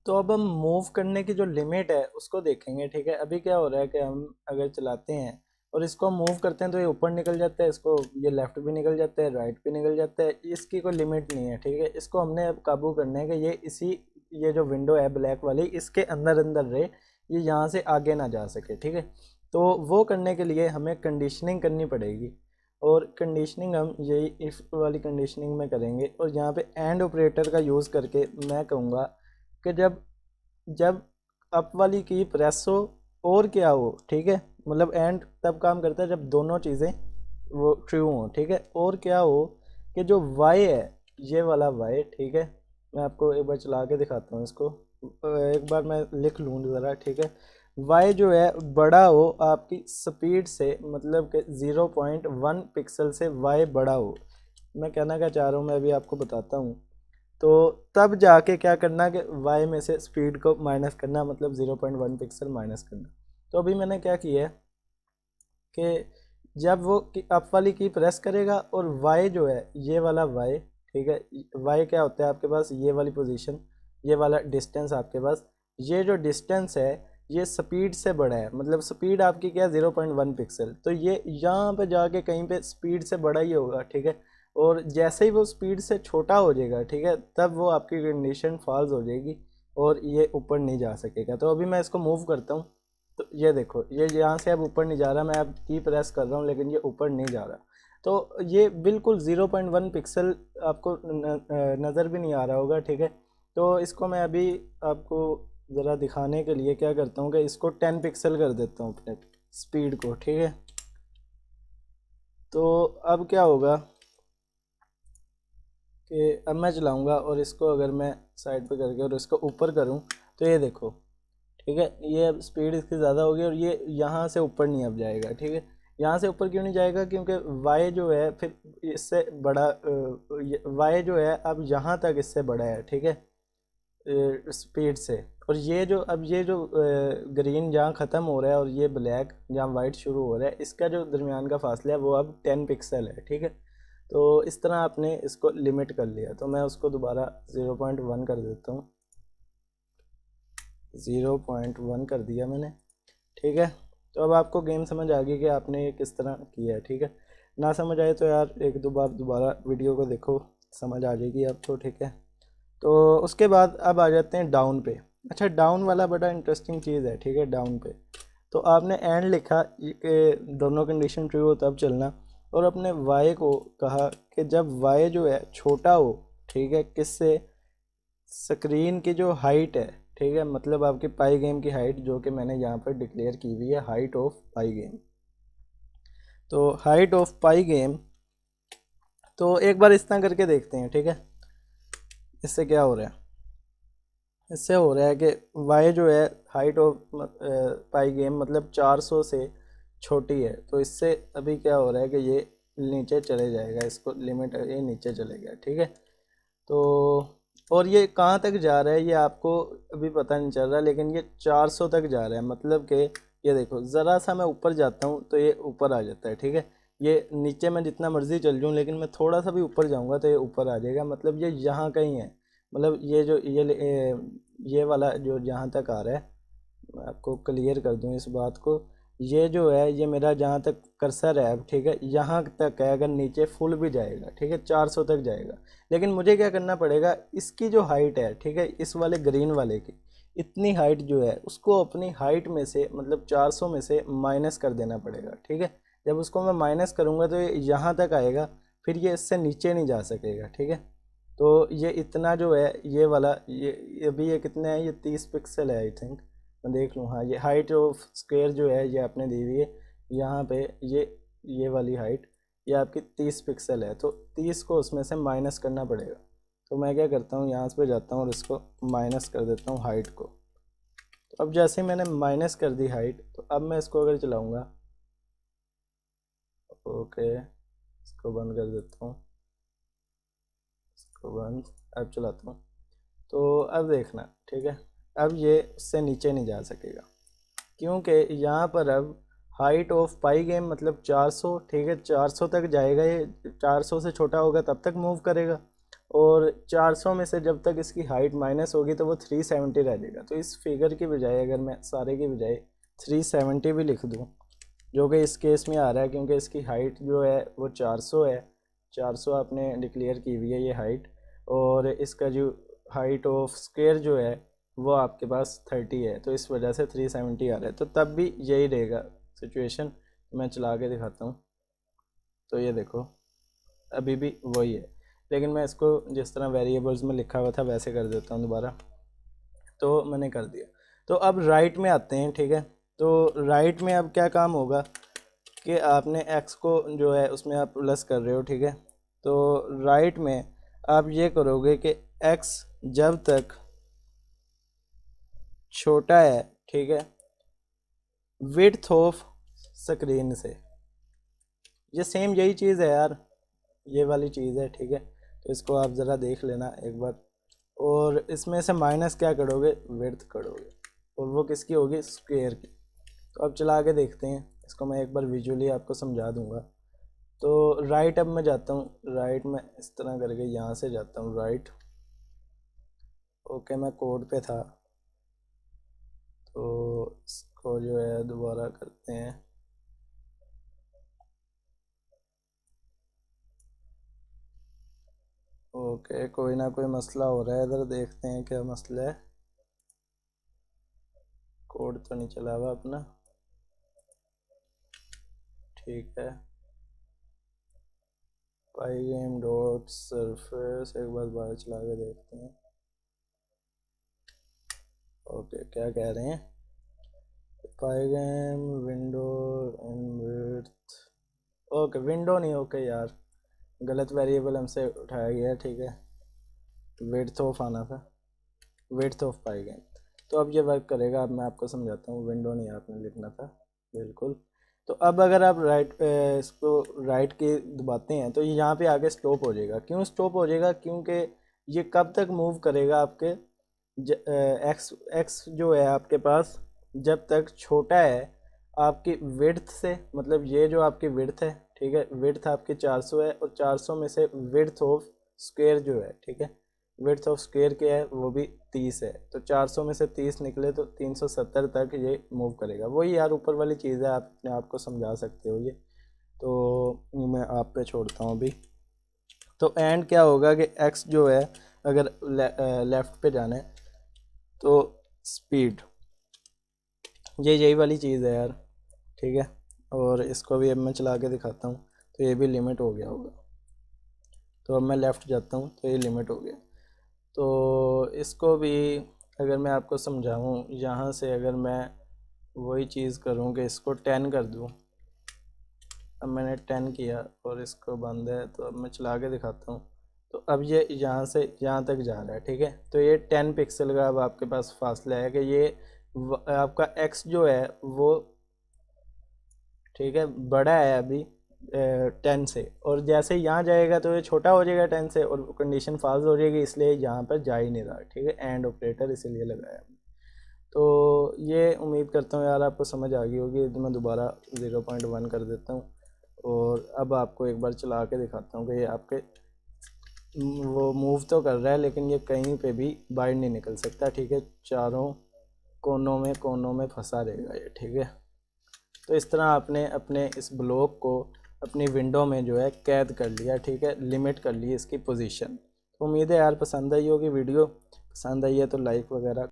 तो अब हम मूव करने की जो लिमिट है उसको देखेंगे। ठीक है, अभी क्या हो रहा है कि हम अगर चलाते हैं और इसको हम मूव करते हैं तो ये ऊपर निकल जाता है, इसको ये लेफ्ट भी निकल जाता है, राइट भी निकल जाता है, इसकी कोई लिमिट नहीं है। ठीक है, इसको हमने अब काबू करना है कि ये इसी ये जो विंडो है ब्लैक वाली इसके अंदर अंदर रहे, ये यहाँ से आगे ना जा सके। ठीक है, तो वो करने के लिए हमें कंडीशनिंग करनी पड़ेगी, और कंडीशनिंग हम यही इफ वाली कंडीशनिंग में करेंगे। और यहाँ पे एंड ऑपरेटर का यूज़ करके मैं कहूँगा कि जब जब अप वाली की प्रेस हो और क्या हो, ठीक है, मतलब एंड तब काम करता है जब दोनों चीज़ें वो ट्रू हो। ठीक है, और क्या हो कि जो वाई है, ये वाला वाई, ठीक है, मैं आपको एक बार चला के दिखाता हूँ इसको। एक बार मैं लिख लूँ ज़रा। ठीक है, वाई जो है बड़ा हो आपकी स्पीड से, मतलब कि 0.1 पिक्सल से वाई बड़ा हो। मैं कहना क्या चाह रहा हूँ मैं अभी आपको बताता हूँ। तो तब जाके क्या करना कि y में से स्पीड को माइनस करना, मतलब 0.1 पिक्सल माइनस करना। तो अभी मैंने क्या किया है कि जब वो अप वाली की प्रेस करेगा और y जो है ये वाला y, ठीक है, y क्या होता है आपके पास, ये वाली पोजीशन, ये वाला डिस्टेंस आपके पास, ये जो डिस्टेंस है ये स्पीड से बड़ा है, मतलब स्पीड आपकी क्या है 0.1 पिक्सल, तो ये यहाँ पे जाके कहीं पे स्पीड से बड़ा ही होगा। ठीक है, और जैसे ही वो स्पीड से छोटा हो जाएगा, ठीक है, तब वो आपकी कंडीशन फॉल्स हो जाएगी और ये ऊपर नहीं जा सकेगा। तो अभी मैं इसको मूव करता हूँ, तो ये देखो ये यहाँ से अब ऊपर नहीं जा रहा, मैं अब की प्रेस कर रहा हूँ लेकिन ये ऊपर नहीं जा रहा। तो ये बिल्कुल 0.1 पिक्सल आपको नज़र भी नहीं आ रहा होगा। ठीक है, तो इसको मैं अभी आपको ज़रा दिखाने के लिए क्या करता हूँ कि इसको 10 पिक्सल कर देता हूँ अपने स्पीड को। ठीक है, तो अब क्या होगा कि अब मैं चलाऊँगा और इसको अगर मैं साइड पे करके और इसको ऊपर करूँ तो ये देखो, ठीक है, ये अब स्पीड इसकी ज़्यादा होगी और ये यहाँ से ऊपर नहीं अब जाएगा। ठीक है, यहाँ से ऊपर क्यों नहीं जाएगा, क्योंकि वाई जो है फिर इससे बड़ा, वाई जो है अब यहाँ तक इससे बड़ा है। ठीक है, स्पीड से, और ये जो ग्रीन जहाँ ख़त्म हो रहा है और ये ब्लैक जहाँ वाइट शुरू हो रहा है, इसका जो दरमियान का फासला है वो अब 10 पिक्सल है। ठीक है, तो इस तरह आपने इसको लिमिट कर लिया। तो मैं उसको दोबारा 0.1 कर देता हूँ, 0.1 कर दिया मैंने। ठीक है, तो अब आपको गेम समझ आ गई कि आपने ये किस तरह किया है। ठीक है, ना समझ आए तो यार एक दो बार दोबारा वीडियो को देखो, समझ आ जाएगी आपको। ठीक है, तो उसके बाद अब आ जाते हैं डाउन पे। अच्छा, डाउन वाला बड़ा इंटरेस्टिंग चीज़ है। ठीक है, डाउन पे तो आपने एंड लिखा कि दोनों कंडीशन ट्रू हो तब चलना, और अपने वाई को कहा कि जब वाई जो है छोटा हो, ठीक है, किससे, स्क्रीन की जो हाइट है, ठीक है, मतलब आपकी पाई गेम की हाइट जो कि मैंने यहाँ पर डिक्लेयर की हुई है, हाइट ऑफ पाई गेम। तो हाइट ऑफ पाई गेम, तो एक बार इस तरह करके देखते हैं। ठीक है, इससे क्या हो रहा है, इससे हो रहा है कि वाई जो है हाइट ऑफ पाई गेम मतलब 400 से छोटी है, तो इससे अभी क्या हो रहा है कि ये नीचे चले जाएगा, इसको लिमिट ये नीचे चलेगा। ठीक है, तो और ये कहाँ तक जा रहा है ये आपको अभी पता नहीं चल रहा, लेकिन ये 400 तक जा रहा है, मतलब कि ये देखो ज़रा सा मैं ऊपर जाता हूँ तो ये ऊपर आ जाता है। ठीक है, ये नीचे मैं जितना मर्जी चल जाऊँ लेकिन मैं थोड़ा सा भी ऊपर जाऊँगा तो ये ऊपर आ जाएगा, मतलब ये यहाँ कहीं है, मतलब ये जो ये वाला जो यहाँ तक आ रहा है, मैं आपको क्लियर कर दूं इस बात को, ये जो है ये मेरा जहाँ तक कर्सर है अब, ठीक है, यहाँ तक है, अगर नीचे फुल भी जाएगा, ठीक है, 400 तक जाएगा, लेकिन मुझे क्या करना पड़ेगा, इसकी जो हाइट है, ठीक है, इस वाले ग्रीन वाले की इतनी हाइट जो है उसको अपनी हाइट में से, मतलब 400 में से माइनस कर देना पड़ेगा। ठीक है, जब उसको मैं माइनस करूँगा तो ये यहाँ तक आएगा, फिर ये इससे नीचे नहीं जा सकेगा। ठीक है, तो ये इतना जो है ये वाला, ये अभी ये कितने है, ये 30 पिक्सल है आई थिंक, मैं देख लूँ। हाँ, ये हाइट ऑफ स्क्वायर जो है ये आपने दी हुई है यहाँ पे, ये वाली हाइट ये आपकी 30 पिक्सल है, तो 30 को उसमें से माइनस करना पड़ेगा। तो मैं क्या करता हूँ, यहाँ पे जाता हूँ और इसको माइनस कर देता हूँ हाइट को। तो अब जैसे ही मैंने माइनस कर दी हाइट, तो अब मैं इसको अगर चलाऊँगा, ओके, इसको बंद कर देता हूँ, इसको बंद, अब चलाता हूँ। तो अब देखना, ठीक है, अब ये उससे नीचे नहीं जा सकेगा, क्योंकि यहाँ पर अब हाइट ऑफ पाई गेम मतलब 400, ठीक है, 400 तक जाएगा, ये 400 से छोटा होगा तब तक मूव करेगा, और 400 में से जब तक इसकी हाइट माइनस होगी तो वो 370 रह जाएगा। तो इस फिगर की बजाय अगर मैं सारे की बजाय 370 भी लिख दूँ, जो कि इस केस में आ रहा है क्योंकि इसकी हाइट जो है वो 400 है, 400 आपने डिक्लेयर की हुई है ये हाइट, और इसका जो हाइट ऑफ स्क्वायर जो है वो आपके पास 30 है, तो इस वजह से 370 आ रहा है। तो तब भी यही रहेगा सिचुएशन। मैं चला के दिखाता हूँ, तो ये देखो अभी भी वही है, लेकिन मैं इसको जिस तरह वेरिएबल्स में लिखा हुआ था वैसे कर देता हूँ दोबारा। तो मैंने कर दिया। तो अब राइट में आते हैं, ठीक है। तो राइट में अब क्या काम होगा कि आपने एक्स को जो है उसमें आप प्लस कर रहे हो, ठीक है। तो राइट में आप ये करोगे कि एक्स जब तक छोटा है, ठीक है, विड्थ ऑफ स्क्रीन से, ये सेम यही चीज़ है यार, ये वाली चीज़ है, ठीक है। तो इसको आप ज़रा देख लेना एक बार, और इसमें से माइनस क्या करोगे, विड्थ करोगे, और वो किसकी होगी, स्क्वायर की। तो अब चला के देखते हैं इसको, मैं एक बार विजुअली आपको समझा दूंगा। तो राइट अब मैं जाता हूँ, राइट में इस तरह करके यहाँ से जाता हूँ राइट। ओके, मैं कोड पे था, तो इसको जो है दोबारा करते हैं। ओके, कोई ना कोई मसला हो रहा है इधर, देखते हैं क्या मसला है। कोड तो नहीं चला हुआ अपना, ठीक है। पाईगेम डॉट सरफेस एक बार बाहर चला के देखते हैं। ओके, क्या कह रहे हैं, Pygame window and width. Okay, window नहीं, ओके यार गलत वेरिएबल हमसे उठाया गया, ठीक है। विड्थ ऑफ आना था, विड्थ ऑफ पाईगेम। तो अब ये वर्क करेगा। अब मैं आपको समझाता हूँ, विंडो नहीं आपने लिखना था, बिल्कुल। तो अब अगर आप राइट इसको राइट के दबाते हैं तो ये यहाँ पे आगे स्टॉप हो जाएगा। क्यों स्टॉप हो जाएगा, क्योंकि ये कब तक मूव करेगा आपके एक्स एक्स जो है आपके पास जब तक छोटा है आपकी विड्थ से, मतलब ये जो आपकी विड्थ है, ठीक है, विड्थ आपकी 400 है, और 400 में से विड्थ ऑफ स्क्वायर जो है, ठीक है, विड्थ ऑफ स्क्वायर क्या है, वो भी 30 है। तो 400 में से 30 निकले तो 370 तक ये मूव करेगा। वही यार ऊपर वाली चीज़ है, आप अपने आप को समझा सकते हो ये। तो मैं आप पे छोड़ता हूँ अभी। तो एंड क्या होगा कि एक्स जो है अगर लेफ़्ट पे जाना है तो स्पीड, ये यही वाली चीज़ है यार, ठीक है। और इसको भी अब मैं चला के दिखाता हूँ, तो ये भी लिमिट हो गया होगा। तो अब मैं लेफ़्ट जाता हूँ तो ये लिमिट हो गया। तो इसको भी अगर मैं आपको समझाऊँ, यहाँ से अगर मैं वही चीज़ करूँ कि इसको 10 कर दूँ। अब मैंने 10 किया और इसको बंद है, तो अब मैं चला के दिखाता हूँ। तो अब ये यहाँ से यहाँ तक जा रहा है, ठीक है। तो ये 10 पिक्सल का अब आपके पास फासला है कि ये आपका एक्स जो है वो, ठीक है, बड़ा है अभी 10 से, और जैसे यहाँ जाएगा तो ये छोटा हो जाएगा 10 से, और कंडीशन फॉल्स हो जाएगी, इसलिए यहाँ पर जा ही नहीं रहा, ठीक है। एंड ऑपरेटर इसीलिए लगाया। तो ये उम्मीद करता हूँ यार आपको समझ आ गई होगी। तो मैं दोबारा 0.1 कर देता हूँ, और अब आपको एक बार चला के दिखाता हूँ कि ये आपके वो मूव तो कर रहा है लेकिन ये कहीं पे भी बाहर नहीं निकल सकता, ठीक है। चारों कोनों में फंसा रहेगा ये, ठीक है। तो इस तरह आपने अपने इस ब्लॉक को अपनी विंडो में जो है कैद कर लिया, ठीक है, लिमिट कर ली इसकी पोजीशन। तो उम्मीद है यार पसंद आई होगी वीडियो। पसंद आई है तो लाइक वगैरह